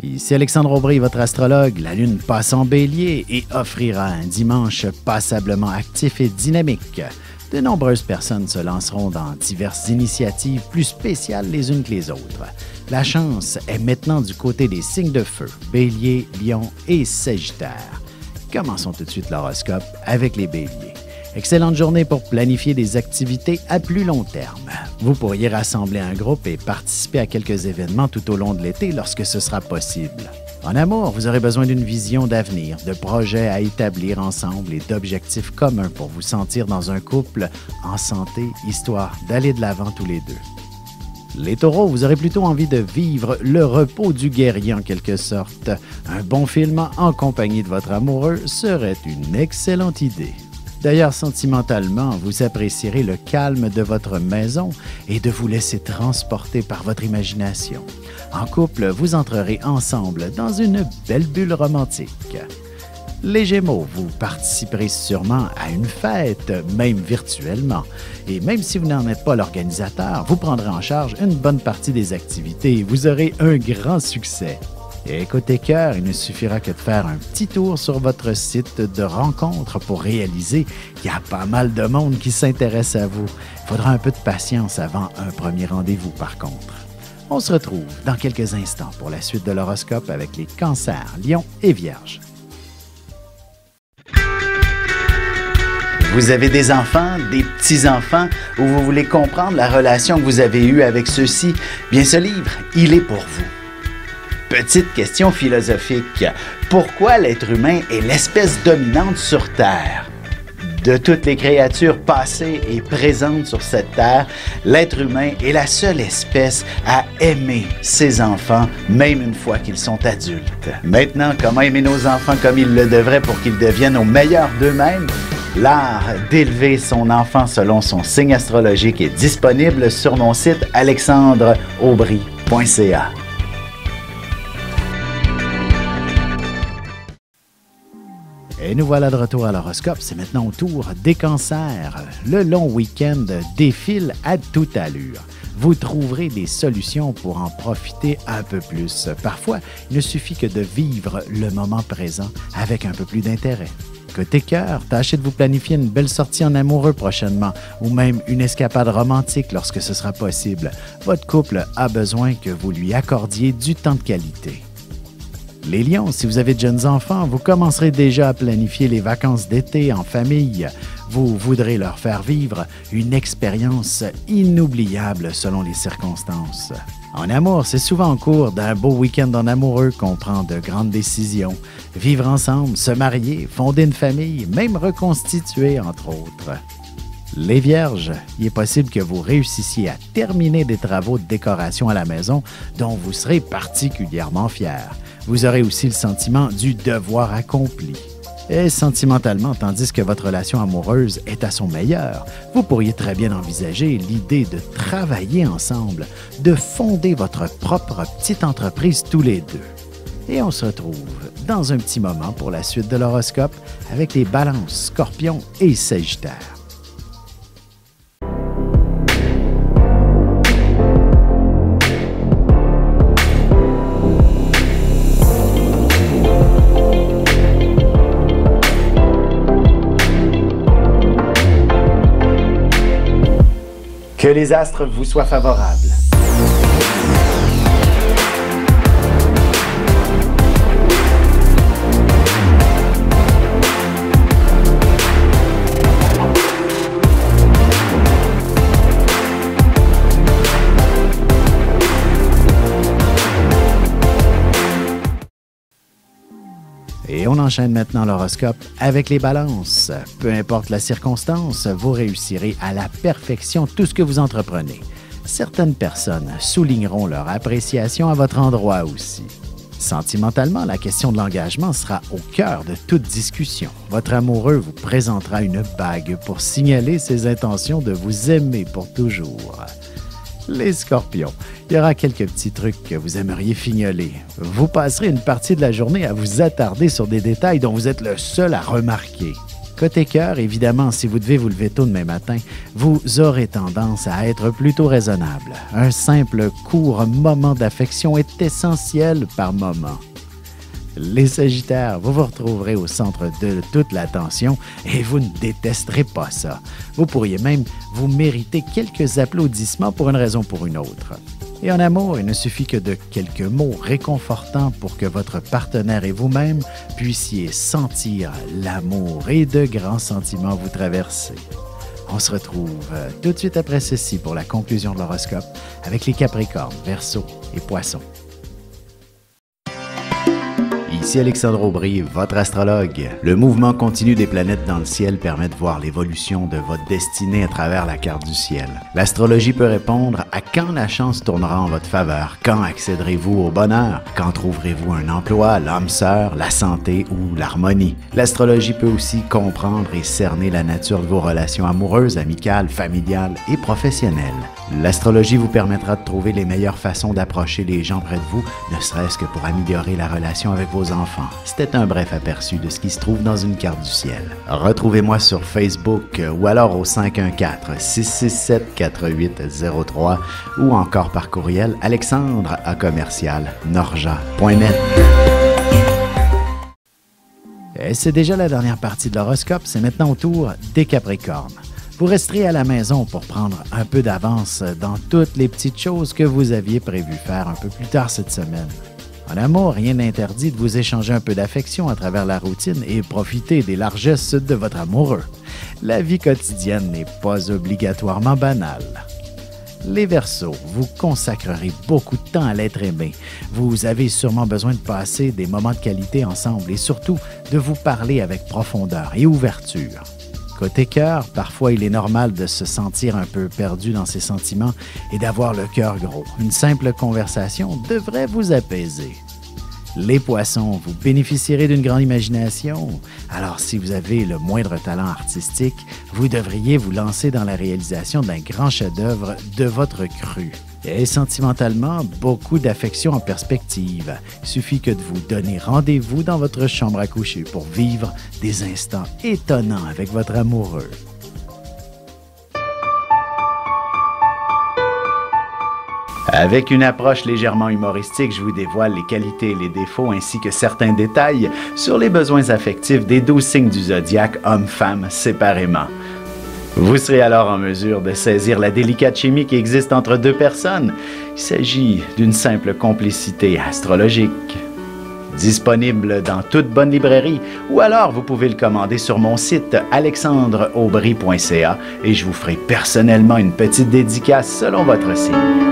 Ici Alexandre Aubry, votre astrologue. La Lune passe en Bélier et offrira un dimanche passablement actif et dynamique. De nombreuses personnes se lanceront dans diverses initiatives plus spéciales les unes que les autres. La chance est maintenant du côté des signes de feu, Bélier, Lion et Sagittaire. Commençons tout de suite l'horoscope avec les Béliers. Excellente journée pour planifier des activités à plus long terme. Vous pourriez rassembler un groupe et participer à quelques événements tout au long de l'été lorsque ce sera possible. En amour, vous aurez besoin d'une vision d'avenir, de projets à établir ensemble et d'objectifs communs pour vous sentir dans un couple en santé, histoire d'aller de l'avant tous les deux. Les taureaux, vous aurez plutôt envie de vivre le repos du guerrier en quelque sorte. Un bon film en compagnie de votre amoureux serait une excellente idée. D'ailleurs, sentimentalement, vous apprécierez le calme de votre maison et de vous laisser transporter par votre imagination. En couple, vous entrerez ensemble dans une belle bulle romantique. Les Gémeaux, vous participerez sûrement à une fête, même virtuellement. Et même si vous n'en êtes pas l'organisateur, vous prendrez en charge une bonne partie des activités et vous aurez un grand succès. Et côté cœur, il ne suffira que de faire un petit tour sur votre site de rencontre pour réaliser qu'il y a pas mal de monde qui s'intéresse à vous. Il faudra un peu de patience avant un premier rendez-vous par contre. On se retrouve dans quelques instants pour la suite de l'horoscope avec les Cancers, Lions et Vierges. Vous avez des enfants, des petits-enfants, ou vous voulez comprendre la relation que vous avez eue avec ceux-ci? Bien, ce livre, il est pour vous. Petite question philosophique. Pourquoi l'être humain est l'espèce dominante sur Terre? De toutes les créatures passées et présentes sur cette Terre, l'être humain est la seule espèce à aimer ses enfants, même une fois qu'ils sont adultes. Maintenant, comment aimer nos enfants comme ils le devraient pour qu'ils deviennent au meilleur d'eux-mêmes? L'art d'élever son enfant selon son signe astrologique est disponible sur mon site alexandreaubry.ca. Et nous voilà de retour à l'horoscope. C'est maintenant au tour des Cancers. Le long week-end défile à toute allure. Vous trouverez des solutions pour en profiter un peu plus. Parfois, il ne suffit que de vivre le moment présent avec un peu plus d'intérêt. Côté cœur, tâchez de vous planifier une belle sortie en amoureux prochainement ou même une escapade romantique lorsque ce sera possible. Votre couple a besoin que vous lui accordiez du temps de qualité. Les Lions, si vous avez de jeunes enfants, vous commencerez déjà à planifier les vacances d'été en famille. Vous voudrez leur faire vivre une expérience inoubliable selon les circonstances. En amour, c'est souvent au cours d'un beau week-end en amoureux qu'on prend de grandes décisions. Vivre ensemble, se marier, fonder une famille, même reconstituer, entre autres. Les Vierges, il est possible que vous réussissiez à terminer des travaux de décoration à la maison dont vous serez particulièrement fiers. Vous aurez aussi le sentiment du devoir accompli. Et sentimentalement, tandis que votre relation amoureuse est à son meilleur, vous pourriez très bien envisager l'idée de travailler ensemble, de fonder votre propre petite entreprise tous les deux. Et on se retrouve dans un petit moment pour la suite de l'horoscope avec les Balances, Scorpions et Sagittaires. Que les astres vous soient favorables. Et on enchaîne maintenant l'horoscope avec les Balances. Peu importe la circonstance, vous réussirez à la perfection tout ce que vous entreprenez. Certaines personnes souligneront leur appréciation à votre endroit aussi. Sentimentalement, la question de l'engagement sera au cœur de toute discussion. Votre amoureux vous présentera une bague pour signaler ses intentions de vous aimer pour toujours. Les Scorpions, il y aura quelques petits trucs que vous aimeriez fignoler. Vous passerez une partie de la journée à vous attarder sur des détails dont vous êtes le seul à remarquer. Côté cœur, évidemment, si vous devez vous lever tôt demain matin, vous aurez tendance à être plutôt raisonnable. Un simple, court moment d'affection est essentiel par moment. Les Sagittaires, vous vous retrouverez au centre de toute l'attention et vous ne détesterez pas ça. Vous pourriez même vous mériter quelques applaudissements pour une raison ou pour une autre. Et en amour, il ne suffit que de quelques mots réconfortants pour que votre partenaire et vous-même puissiez sentir l'amour et de grands sentiments vous traverser. On se retrouve tout de suite après ceci pour la conclusion de l'horoscope avec les Capricornes, Verseaux et Poissons. Ici Alexandre Aubry, votre astrologue. Le mouvement continu des planètes dans le ciel permet de voir l'évolution de votre destinée à travers la carte du ciel. L'astrologie peut répondre à quand la chance tournera en votre faveur, quand accéderez-vous au bonheur, quand trouverez-vous un emploi, l'âme sœur, la santé ou l'harmonie. L'astrologie peut aussi comprendre et cerner la nature de vos relations amoureuses, amicales, familiales et professionnelles. L'astrologie vous permettra de trouver les meilleures façons d'approcher les gens près de vous, ne serait-ce que pour améliorer la relation avec vos enfants. C'était un bref aperçu de ce qui se trouve dans une carte du ciel. Retrouvez-moi sur Facebook ou alors au 514-667-4803 ou encore par courriel alexandre@norja.net. Et c'est déjà la dernière partie de l'horoscope, c'est maintenant au tour des Capricornes. Vous resterez à la maison pour prendre un peu d'avance dans toutes les petites choses que vous aviez prévu faire un peu plus tard cette semaine. En amour, rien n'interdit de vous échanger un peu d'affection à travers la routine et profiter des largesses de votre amoureux. La vie quotidienne n'est pas obligatoirement banale. Les Verseaux, vous consacrerez beaucoup de temps à l'être aimé. Vous avez sûrement besoin de passer des moments de qualité ensemble et surtout de vous parler avec profondeur et ouverture. Côté cœur, parfois il est normal de se sentir un peu perdu dans ses sentiments et d'avoir le cœur gros. Une simple conversation devrait vous apaiser. Les Poissons, vous bénéficierez d'une grande imagination. Alors si vous avez le moindre talent artistique, vous devriez vous lancer dans la réalisation d'un grand chef-d'œuvre de votre cru. Et sentimentalement, beaucoup d'affection en perspective. Il suffit que de vous donner rendez-vous dans votre chambre à coucher pour vivre des instants étonnants avec votre amoureux. Avec une approche légèrement humoristique, je vous dévoile les qualités et les défauts ainsi que certains détails sur les besoins affectifs des 12 signes du zodiaque, hommes-femmes séparément. Vous serez alors en mesure de saisir la délicate chimie qui existe entre deux personnes. Il s'agit d'une simple complicité astrologique. Disponible dans toute bonne librairie ou alors vous pouvez le commander sur mon site alexandreaubry.ca et je vous ferai personnellement une petite dédicace selon votre signe.